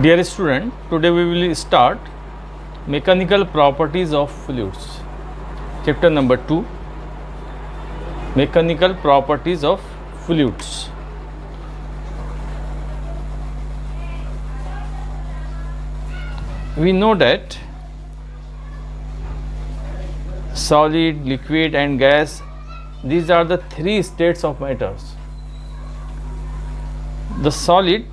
Dear student, today we will start mechanical properties of fluids. Chapter number 2, mechanical properties of fluids. We know that solid, liquid and gas, these are the three states of matters. The solid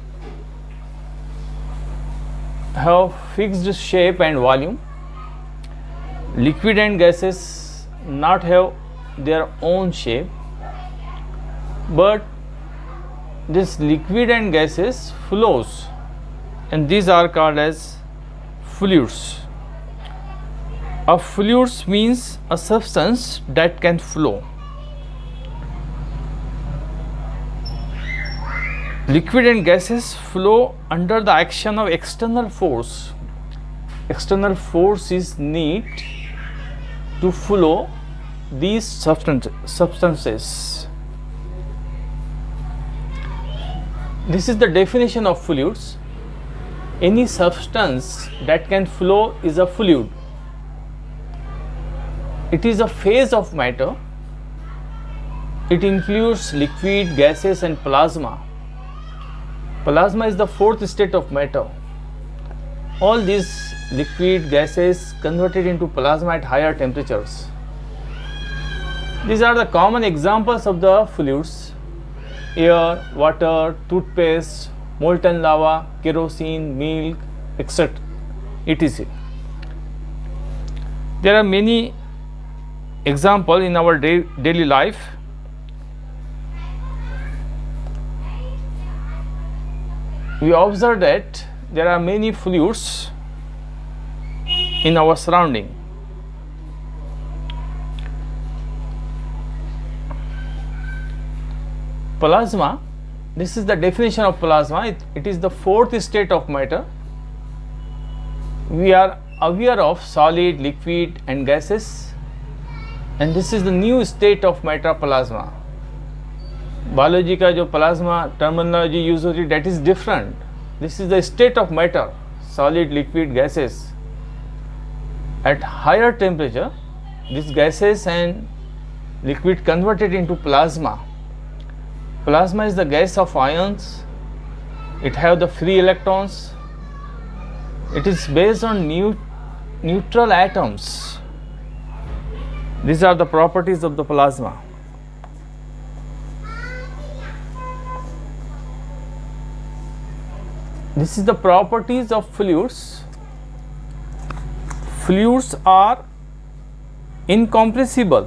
have fixed shape and volume. Liquid and gases not have their own shape, but this liquid and gases flows, and these are called as fluids. A fluids means a substance that can flow. Liquid and gases flow under the action of external force. External force is need to flow these substances. This is the definition of fluids. Any substance that can flow is a fluid. It is a phase of matter. It includes liquid, gases and plasma. Plasma is the fourth state of matter. All these liquid gases converted into plasma at higher temperatures. These are the common examples of the fluids: air, water, toothpaste, molten lava, kerosene, milk, etc. etc. There are many examples in our daily life. We observe that there are many fluids in our surrounding. Plasma, this is the definition of plasma. It is the fourth state of matter. We are aware of solid, liquid and gases, and this is the new state of matter, plasma. Biology का जो plasma terminology use होती है that is different. This is the state of matter, solid, liquid, gases. At higher temperature this gases and liquid converted into plasma. Plasma is the gas of ions. It have the free electrons. It is based on neutral atoms. These are the properties of the plasma. This is the properties of fluids. Fluids are incompressible,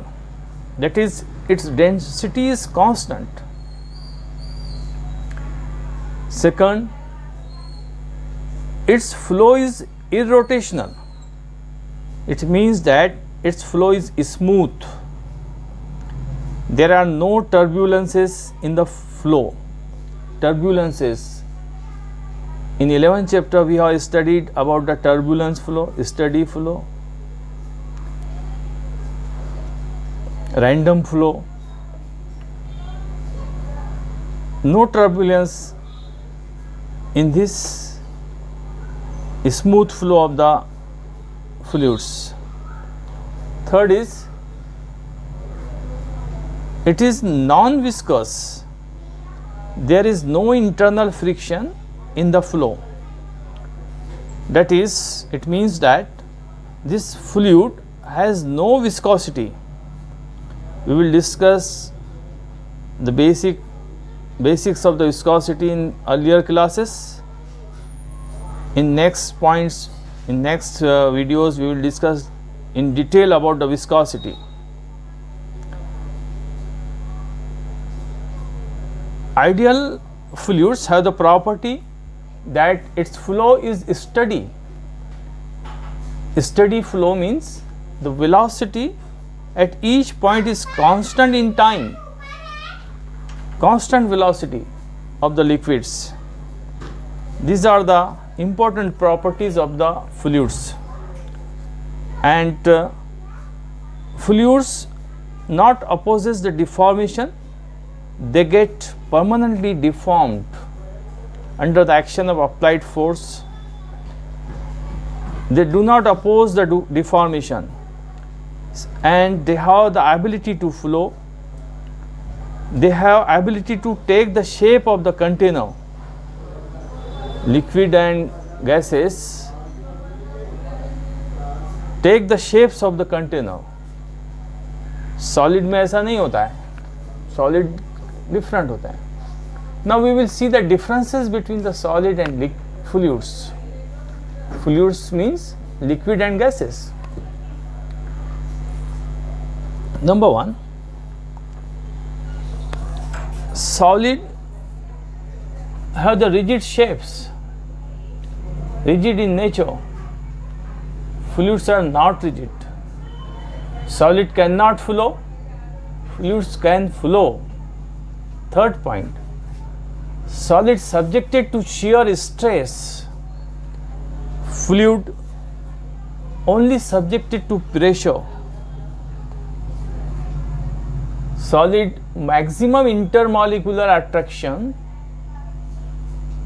that is, its density is constant. Second, its flow is irrotational. It means that its flow is smooth. There are no turbulences in the flow. Turbulences. In 11th chapter we have studied about the turbulence flow, steady flow, random flow. No turbulence in this smooth flow of the fluids. Third is, it is non-viscous. There is no internal friction in the flow. That is, it means that this fluid has no viscosity. We will discuss the basics of the viscosity in earlier classes. In next points, in next videos, we will discuss in detail about the viscosity. Ideal fluids have the property that its flow is steady. Steady flow means the velocity at each point is constant in time. Constant velocity of the liquids. These are the important properties of the fluids. And fluids not opposes the deformation, they get permanently deformed under the action of applied force. They do not oppose the deformation, and they have the ability to flow. They have ability to take the shape of the container. Liquid and gases take the shapes of the container. Solid में ऐसा नहीं होता है, solid different होता है. Now we will see the differences between the solid and fluids. Fluids means liquid and gases. Number one, solid have the rigid shapes, rigid in nature. Fluids are not rigid. Solid cannot flow, fluids can flow. Third point, solid subjected to shear stress, fluid only subjected to pressure. Solid maximum intermolecular attraction,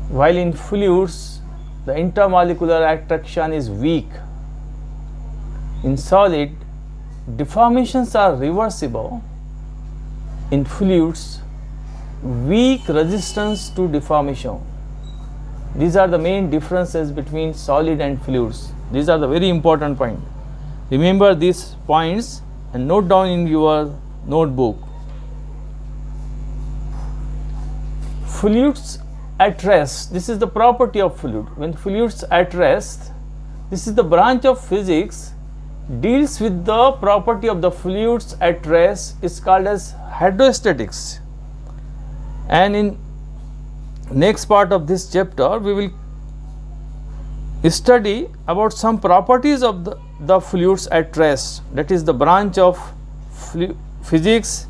while in fluids the intermolecular attraction is weak. In solid, deformations are reversible. In fluids, weak resistance to deformation. These are the main differences between solid and fluids. These are the very important points. Remember these points and note down in your notebook. Fluids at rest. This is the property of fluid. When fluids at rest, this is the branch of physics deals with the property of the fluids at rest, is called as hydrostatics. And in next part of this chapter we will study about some properties of the fluids at rest. That is the branch of physics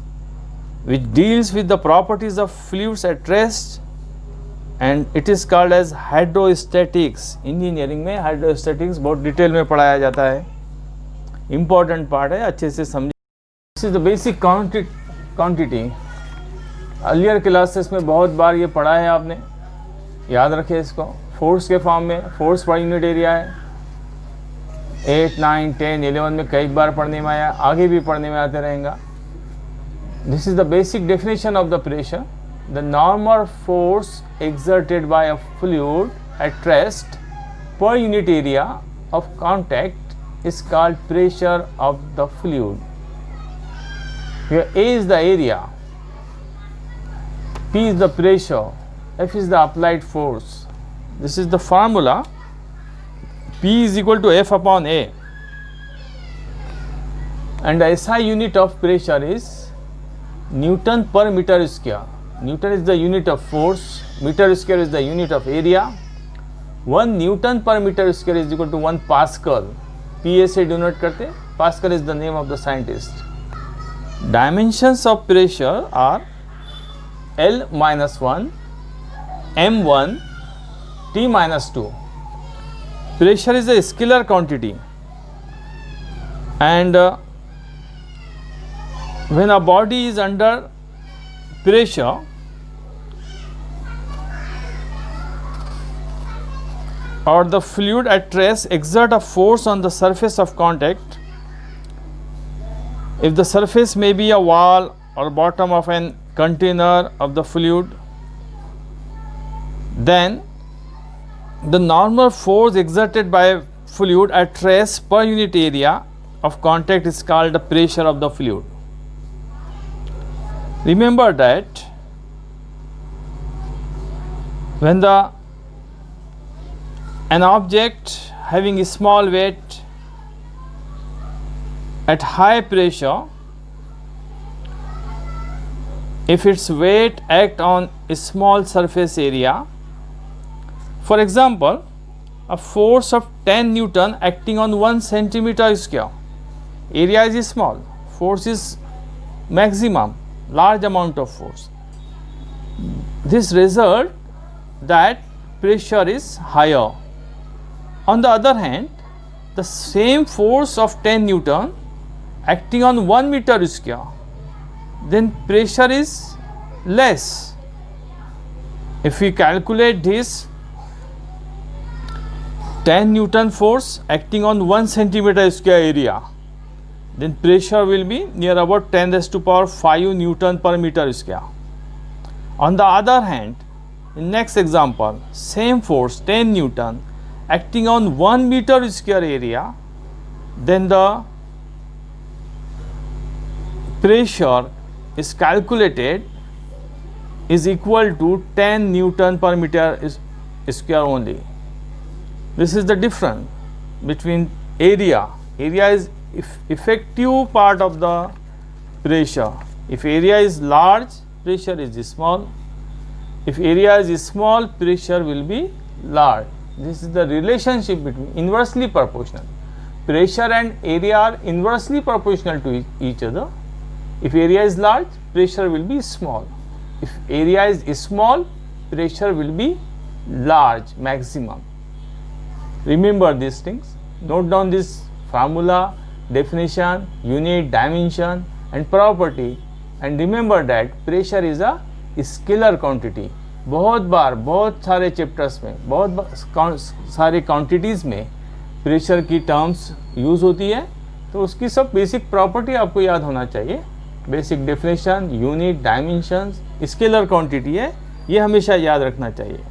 which deals with the properties of fluids at rest, and it is called as hydrostatics. Engineering में hydrostatics बहुत detail में पढ़ाया जाता है. Important part है, अच्छे से समझिए. This is the basic quantity. Earlier classes में बहुत बार ये पढ़ा है आपने, याद रखिए इसको. फोर्स के फॉर्म में, फोर्स पर यूनिट एरिया है. 8, 9, 10, 11 में कई बार पढ़ने में आया, आगे भी पढ़ने में आते रहेगा. This is the basic definition of the pressure. The normal force exerted by a fluid at rest per unit area of contact is called pressure of the fluid. Here A is the area, P is the pressure, F is the applied force. This is the formula. P is equal to F upon A, and the SI unit of pressure is Newton per meter square. Newton is the unit of force, meter square is the unit of area. 1 Newton per meter square is equal to 1 Pascal. PA से denote करते, Pascal is the name of the scientist. Dimensions of pressure are L minus 1, M1, T minus 2. Pressure is a scalar quantity, and when a body is under pressure, or the fluid at rest exert a force on the surface of contact. If the surface may be a wall or bottom of an container of the fluid, then the normal force exerted by a fluid at rest per unit area of contact is called the pressure of the fluid. Remember that when an object having a small weight at high pressure, if its weight act on a small surface area, for example, a force of 10 Newton acting on 1 centimeter square, area is small, force is maximum, large amount of force. This result that pressure is higher. On the other hand, the same force of 10 Newton acting on 1 meter square, then pressure is less. if we calculate this 10 Newton force acting on 1 centimeter square area, then pressure will be near about 10 raised to power 5 Newton per meter square. On the other hand, in next example, same force 10 Newton acting on 1 meter square area, then the pressure is calculated is equal to 10 Newton per meter square only. This is the difference between area. Area is effective part of the pressure. If area is large, pressure is small. If area is small, pressure will be large. This is the relationship between inversely proportional. Pressure and area are inversely proportional to each other. If area is large, pressure will be small. If area is small, pressure will be large, maximum. Remember these things. Note down this formula, definition, unit, dimension and property, and remember that pressure is a scalar quantity. बहुत बार बहुत सारे chapters में बहुत सारे quantities में pressure की terms use होती है, तो उसकी सब बेसिक प्रॉपर्टी आपको याद होना चाहिए. Basic definition, unit, dimensions, scalar quantity है, ये हमेशा याद रखना चाहिए.